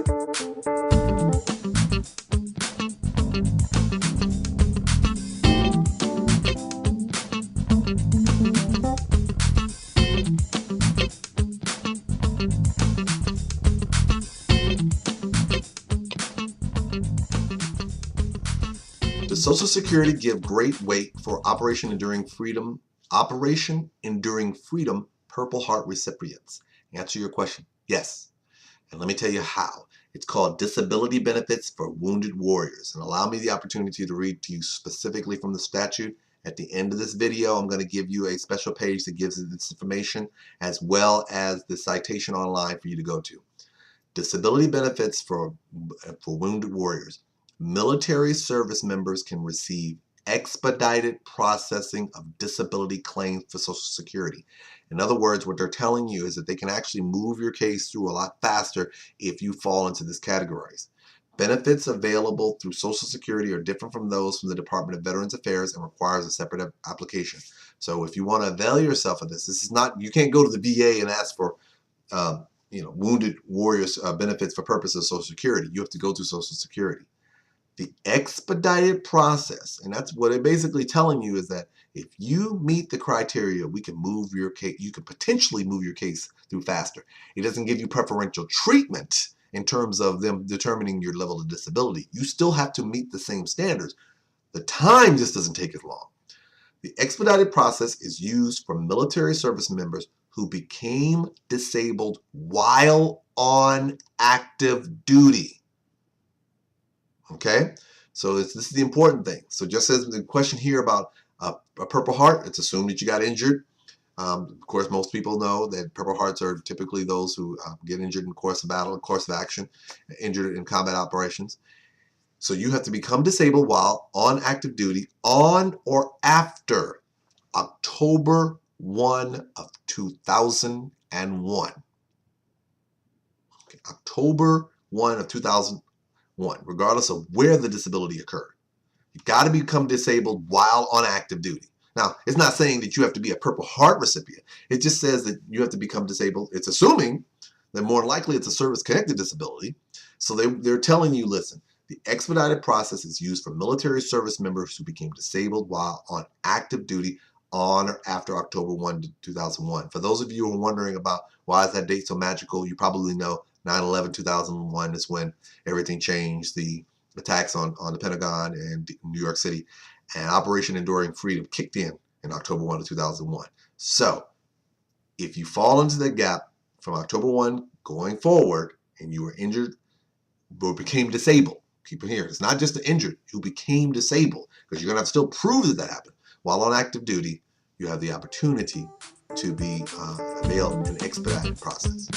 Does Social Security give great weight for Operation Enduring Freedom Purple Heart recipients? Answer your question, yes. And let me tell you how. It's called Disability Benefits for Wounded Warriors. And allow me the opportunity to read to you specifically from the statute. At the end of this video, I'm going to give you a special page that gives you this information, as well as the citation online for you to go to. Disability benefits for wounded warriors. Military service members can receive expedited processing of disability claims for Social Security. In other words, what they're telling you is that they can actually move your case through a lot faster if you fall into these categories. Benefits available through Social Security are different from those from the Department of Veterans Affairs and requires a separate application. So if you want to avail yourself of this, is not, you can't go to the VA and ask for wounded warriors benefits for purposes of Social Security. You have to go through Social Security. The expedited process, and that's what it's basically telling you, is that if you meet the criteria, we can move your case, you could potentially move your case through faster. It doesn't give you preferential treatment in terms of them determining your level of disability. You still have to meet the same standards. The time just doesn't take as long. The expedited process is used for military service members who became disabled while on active duty. Okay, so this is the important thing. So just as the question here about a Purple Heart, it's assumed that you got injured. Of course, most people know that Purple Hearts are typically those who get injured in the course of battle, in course of action, injured in combat operations. So you have to become disabled while on active duty on or after October 1 of 2001. Okay, October 1 of 2001. Regardless of where the disability occurred. You've got to become disabled while on active duty. Now, it's not saying that you have to be a Purple Heart recipient. It just says that you have to become disabled. It's assuming that more likely it's a service-connected disability. So they're telling you, listen, the expedited process is used for military service members who became disabled while on active duty on or after October 1, 2001. For those of you who are wondering about why is that date so magical, you probably know 9/11/2001 is when everything changed. The attacks on the Pentagon and New York City, and Operation Enduring Freedom kicked in October 1 of 2001. So if you fall into the gap from October 1 going forward and you were injured or became disabled, keep it here, it's not just the injured, you became disabled, because you're going to have to still prove that that happened. While on active duty, you have the opportunity to be availed in an expedited process.